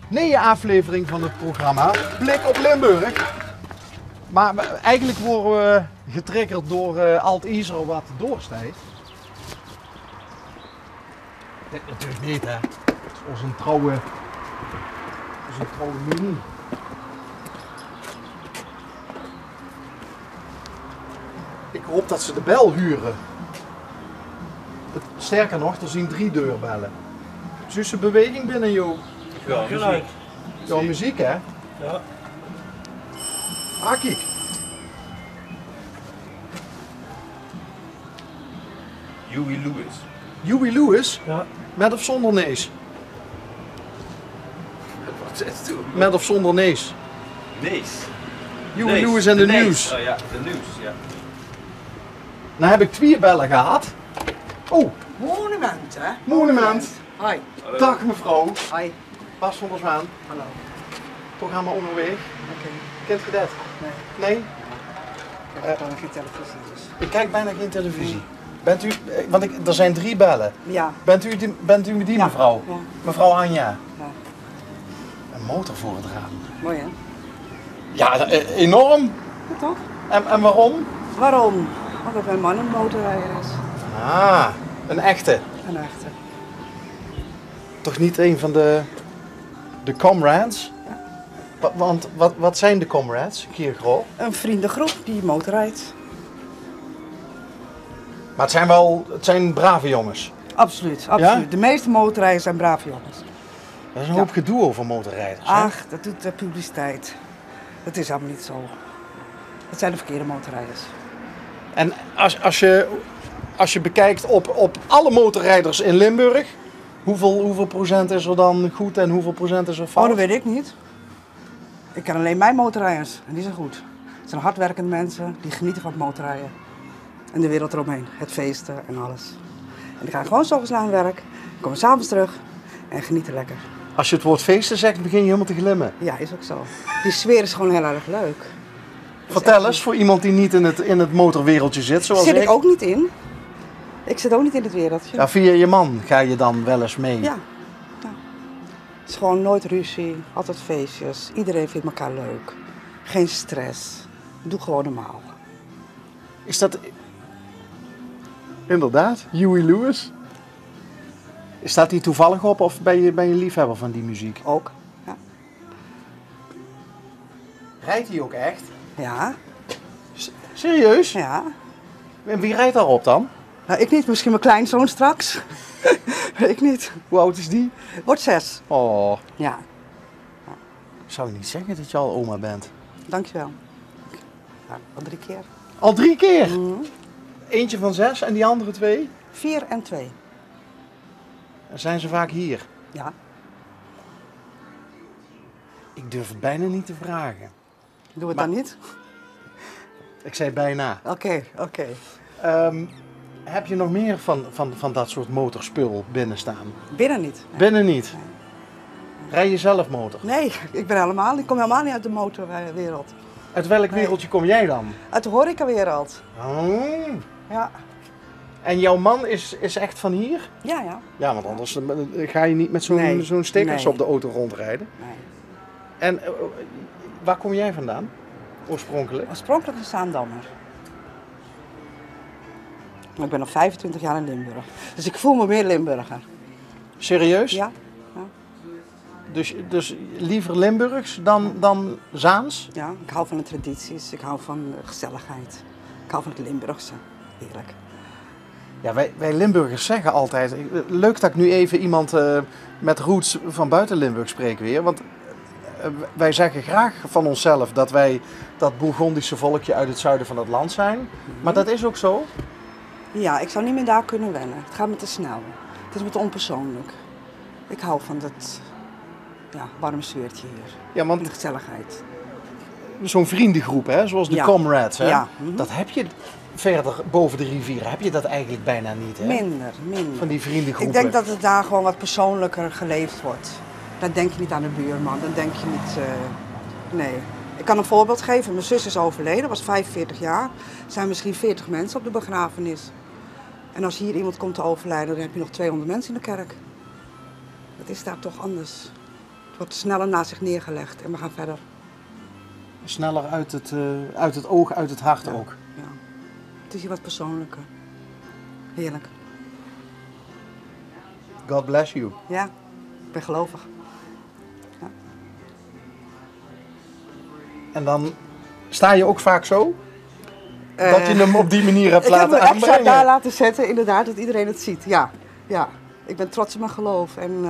nieuwe aflevering van het programma Blik op Limburg. Maar eigenlijk worden we getriggerd door Alt-Iser wat doorstijgt. Dit natuurlijk niet, hè. Dat is onze trouwe mini. Ik hoop dat ze de bel huren. Sterker nog, er zien 3 deurbellen. Zusse beweging binnen, joh. Ja, muziek. Ja, muziek, hè? Ja. Ah, kijk. Huey Lewis. Huey Lewis? Ja. Met of zonder neus? Wat zegt toe? Met of zonder neus? Nees. Huey Lewis en de nees. nieuws. Oh ja, de nieuws, ja. Nou heb ik 2 bellen gehad. Oh, Monument, hè? monument. Hoi. Dag mevrouw. Hoi. Bas van der Zwaan. Hallo. Programma onderweg. Oké. Kent je dat? Nee, Nee? ik heb gewoon geen televisie dus. Ik kijk bijna geen televisie. Bent u, want er zijn 3 bellen. Ja. Bent u die Ja. mevrouw? Ja. Mevrouw Anja. Ja. Een motor voor het raam. Mooi, hè? Ja, enorm. Ja, toch? En waarom? Waarom? Omdat mijn man een motorrijder is. Ah, een echte. Een echte. Toch niet een van de comrades? Want wat zijn de comrades, Kiergroot? Een vriendengroep die motorrijdt. Maar het zijn brave jongens. Absoluut, absoluut. Ja? De meeste motorrijders zijn brave jongens. Er is een hoop gedoe over motorrijders. Hè? Ach, dat doet de publiciteit. Dat is allemaal niet zo. Dat zijn de verkeerde motorrijders. En als je bekijkt op alle motorrijders in Limburg, hoeveel procent is er dan goed en hoeveel procent is er Oh, fout? dat weet ik niet. Ik ken alleen mijn motorrijders en die zijn goed. Het zijn hardwerkende mensen die genieten van het motorrijden. En de wereld eromheen, het feesten en alles. En die gaan gewoon 's ochtends naar hun werk, komen 's avonds terug en genieten lekker. Als je het woord feesten zegt, begin je helemaal te glimmen. Ja, is ook zo. Die sfeer is gewoon heel erg leuk. Vertel eens, voor iemand die niet in het motorwereldje zit, zoals Zit ik ook niet in. Ik zit ook niet in het wereldje. Ja, via je man ga je dan wel eens mee. Ja. Ja. Het is gewoon nooit ruzie, altijd feestjes. Iedereen vindt elkaar leuk. Geen stress. Doe gewoon normaal. Is dat... Inderdaad, Huey Lewis. Staat die toevallig op of ben je liefhebber van die muziek? Ook. Ja. Rijdt hij ook echt? Ja. Serieus? Ja. En wie rijdt daarop dan? Nou, ik niet. Misschien mijn kleinzoon straks. Weet ik niet. Hoe oud is die? Wordt 6. Oh, Ja. zou je niet zeggen dat je al oma bent? Dankjewel. Ja, al 3 keer. Al 3 keer? Mhm. Eentje van 6 en die andere 2? 4 en 2. En zijn ze vaak hier? Ja. Ik durf het bijna niet te vragen. Doe het Maar- dan niet? Ik zei bijna. Oké, oké. Heb je nog meer van dat soort motorspul binnen staan? Binnen niet. Nee. Binnen niet? Rij je zelf motor? Nee, ik kom helemaal niet uit de motorwereld. Uit welk Nee. wereldje kom jij dan? Uit de horecawereld. Oh. Ja. En jouw man is echt van hier? Ja, ja. Ja, want anders ga je niet met zo'n Nee. zo'n stickers Nee. op de auto rondrijden. Nee. En waar kom jij vandaan? Oorspronkelijk? Oorspronkelijk een Zaandammer. Maar ik ben al 25 jaar in Limburg. Dus ik voel me meer Limburger. Serieus? Ja. Dus liever Limburgs dan Zaans? Ja, ik hou van de tradities, ik hou van de gezelligheid. Ik hou van het Limburgse. Heerlijk. Ja, wij Limburgers zeggen altijd... Leuk dat ik nu even iemand met roots van buiten Limburg spreek weer. Want wij zeggen graag van onszelf dat wij dat Bourgondische volkje uit het zuiden van het land zijn. Maar dat is ook zo. Ja, ik zou niet meer daar kunnen wennen. Het gaat me te snel. Het is me te onpersoonlijk. Ik hou van dat warme sfeertje hier. Ja, En want de gezelligheid. zo'n vriendengroep, hè, zoals de Ja. comrades, hè, Ja. dat heb je verder boven de rivieren. Heb je dat eigenlijk bijna niet, hè? Minder. Van die vriendengroepen. Ik denk dat het daar gewoon wat persoonlijker geleefd wordt. Dan denk je niet aan de buurman, dan denk je niet... nee. Ik kan een voorbeeld geven. Mijn zus is overleden, was 45 jaar. Er zijn misschien 40 mensen op de begrafenis. En als hier iemand komt te overlijden, dan heb je nog 200 mensen in de kerk. Dat is daar toch anders. wordt sneller naast zich neergelegd en we gaan verder. Sneller uit het oog, uit het hart Ja. ook. Ja. Het is hier wat persoonlijker. Heerlijk. God bless you. Ja, ik ben gelovig. En dan sta je ook vaak zo? Dat je hem op die manier hebt Ik heb laten hem extra aanbrengen? daar laten zetten, inderdaad, dat iedereen het ziet. Ja, ja. Ik ben trots op mijn geloof en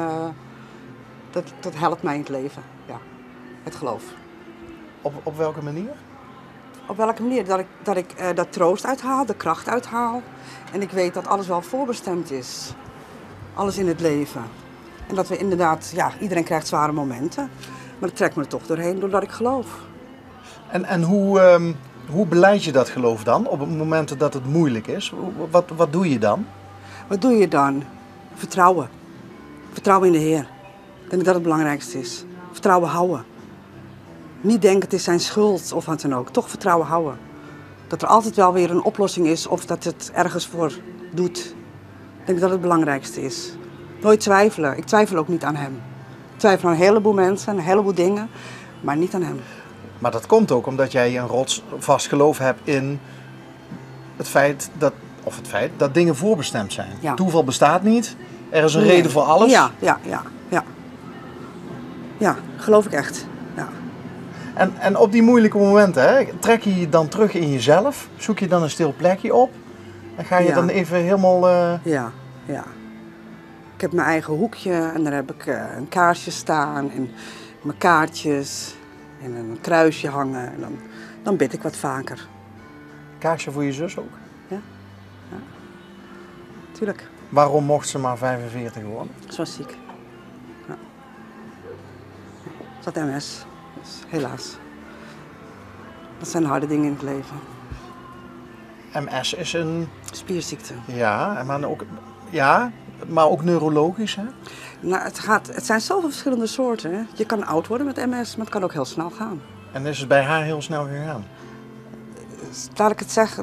dat helpt mij in het leven. Ja, het geloof. Op welke manier? Op welke manier? Dat ik dat troost uithaal, de kracht uithaal. En ik weet dat alles wel voorbestemd is. Alles in het leven. En dat we inderdaad, ja, iedereen krijgt zware momenten. Maar dat trekt me er toch doorheen doordat ik geloof. En hoe beleid je dat geloof dan? Op het moment dat het moeilijk is? Wat doe je dan? Wat doe je dan? Vertrouwen. Vertrouwen in de Heer. Ik denk dat dat het belangrijkste is. Vertrouwen houden. Niet denken het is zijn schuld of wat dan ook. Toch vertrouwen houden. Dat er altijd wel weer een oplossing is of dat het ergens voor doet. Ik denk dat dat het belangrijkste is. Nooit twijfelen. Ik twijfel ook niet aan hem. Ik twijfel aan een heleboel mensen, een heleboel dingen, maar niet aan hem. Maar dat komt ook omdat jij een rotsvast geloof hebt in het feit dat dingen voorbestemd zijn. Ja. Toeval bestaat niet. Er is een Nee. reden voor alles. Ja. Ja, geloof ik echt. Ja. En op die moeilijke momenten, hè, trek je je dan terug in jezelf? Zoek je dan een stil plekje op? En ga je Ja. dan even helemaal... Ja. Ik heb mijn eigen hoekje en daar heb ik een kaarsje staan en mijn kaartjes en een kruisje hangen. En dan bid ik wat vaker. Kaarsje voor je zus ook? Tuurlijk, Waarom mocht ze maar 45 worden? ze was ziek. Ja. Ze had MS, dus helaas. Dat zijn harde dingen in het leven. MS is een... Spierziekte. Ja, maar ook neurologisch, hè? Nou, het zijn zoveel verschillende soorten. Hè. Je kan oud worden met MS, maar het kan ook heel snel gaan. En is het bij haar heel snel gegaan?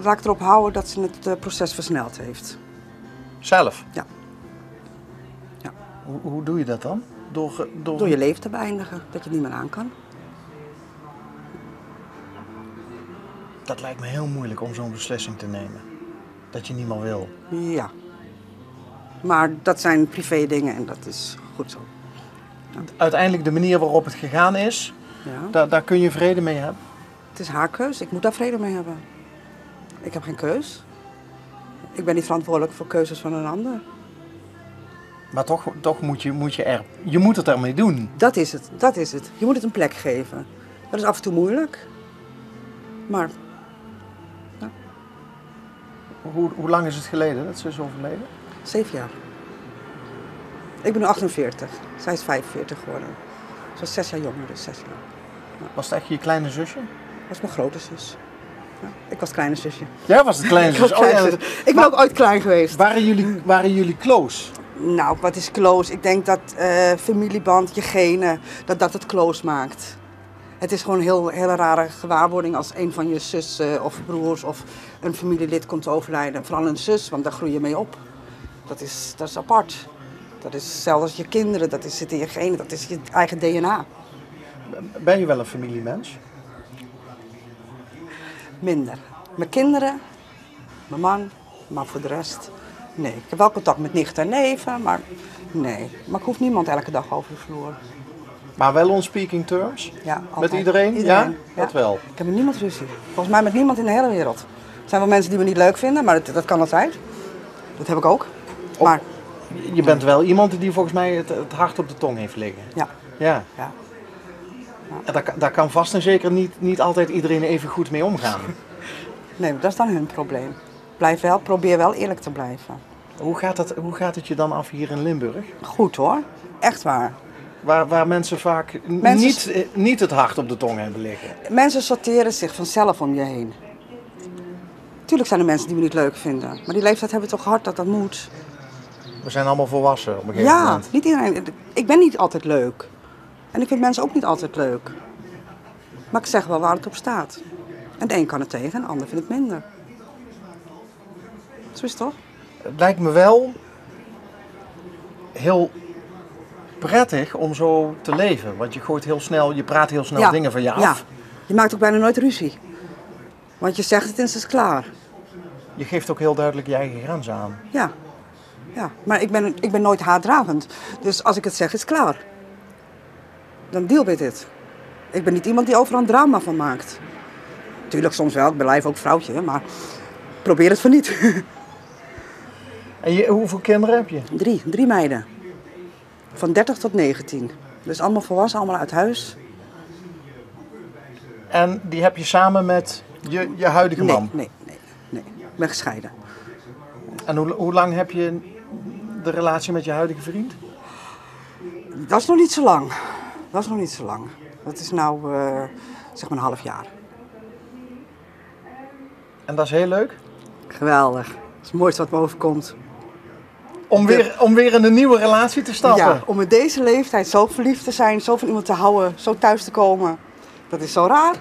Laat ik erop houden dat ze het proces versneld heeft. Zelf? Ja. Ja. Hoe doe je dat dan? Door je leven te beëindigen, dat je het niet meer aan kan. Dat lijkt me heel moeilijk om zo'n beslissing te nemen. Dat je niet meer wil. Ja. Maar dat zijn privé dingen en dat is goed zo. Uiteindelijk de manier waarop het gegaan is, Ja. daar kun je vrede mee hebben. Het is haar keus, ik moet daar vrede mee hebben. Ik heb geen keus. Ik ben niet verantwoordelijk voor keuzes van een ander. Maar toch moet je moet het ermee doen. Dat is het. Je moet het een plek geven. Dat is af en toe moeilijk. Maar Hoe lang is het geleden dat ze is overleden? 7 jaar. Ik ben nu 48. Zij is 45 geworden. Ze was 6 jaar jonger, dus 6 jaar. Was het echt je kleine zusje? Dat was mijn grote zus. Ja, ik was kleine zusje. Jij was het kleine Ik was zus. kleine zus. Ik ben ook ooit klein geweest. Waren jullie close? Nou, wat is close? Ik denk dat familieband, je genen, dat het close maakt. Het is gewoon een hele rare gewaarwording als een van je zussen of broers of een familielid komt te overlijden. Vooral een zus, want daar groei je mee op. Dat is apart. Dat is hetzelfde als je kinderen, dat zit in je genen, dat is je eigen DNA. Ben je wel een familiemens? Minder. Mijn kinderen, mijn man, maar voor de rest, nee. Ik heb wel contact met nichten en neven, maar nee. Maar ik hoef niemand elke dag over de vloer. Maar wel on speaking terms? Ja, Met altijd. iedereen? Ja? Dat wel. Ik heb met niemand ruzie. Volgens mij met niemand in de hele wereld. Er zijn wel mensen die me niet leuk vinden, maar dat kan altijd. Dat heb ik ook. Maar Je bent wel iemand die volgens mij het hart op de tong heeft liggen. ja, Ja. ja. En daar kan vast en zeker niet altijd iedereen even goed mee omgaan. Nee, dat is dan hun probleem. Probeer wel eerlijk te blijven. Hoe gaat het je dan af hier in Limburg? Goed hoor, echt waar. Waar mensen vaak niet het hart op de tong hebben liggen. Mensen sorteren zich vanzelf om je heen. Tuurlijk zijn er mensen die me niet leuk vinden. Maar die leeftijd hebben toch gehad dat dat moet. We zijn allemaal volwassen op een gegeven Ja, moment. niet iedereen. Ik ben niet altijd leuk. En ik vind mensen ook niet altijd leuk. Maar ik zeg wel waar het op staat. En de een kan het tegen en de ander vindt het minder. Zo is het toch? Het lijkt me wel heel prettig om zo te leven? Want je gooit heel snel, je praat heel snel Ja, dingen van je af. Ja, je maakt ook bijna nooit ruzie. Want je zegt het en het is klaar. Je geeft ook heel duidelijk je eigen grenzen aan. Ja, ja. Maar ik ben nooit haatdragend. Dus als ik het zeg, is het klaar. Dan deal met dit. Ik ben niet iemand die overal een drama van maakt. Tuurlijk, soms wel. Ik ben lijf ook vrouwtje, maar probeer het van niet. En hoeveel kinderen heb je? 3 meiden. Van 30 tot 19. Dus allemaal volwassen, allemaal uit huis. En die heb je samen met je huidige man? Nee. Ik ben gescheiden. En hoe lang heb je de relatie met je huidige vriend? Dat is nog niet zo lang. Dat is nou zeg maar een half jaar. En dat is heel leuk? Geweldig. Dat is het mooiste wat me overkomt. Om weer in een nieuwe relatie te stappen? Ja, om in deze leeftijd zo verliefd te zijn, zo van iemand te houden, zo thuis te komen. Dat is zo raar.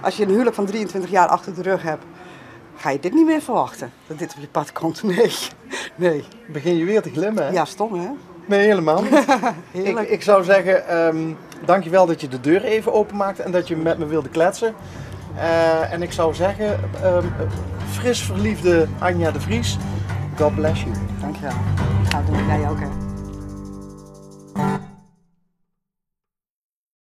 Als je een huwelijk van 23 jaar achter de rug hebt, ga je dit niet meer verwachten. Dat dit op je pad komt. Nee. Begin je weer te glimmen, hè? Ja, stom hè? Nee, helemaal niet. Heerlijk. Ik zou zeggen, dankjewel dat je de deur even openmaakte en dat je met me wilde kletsen. En ik zou zeggen, fris verliefde Anja de Vries, God bless you. Dankjewel. Ga doen. Jij ook hè?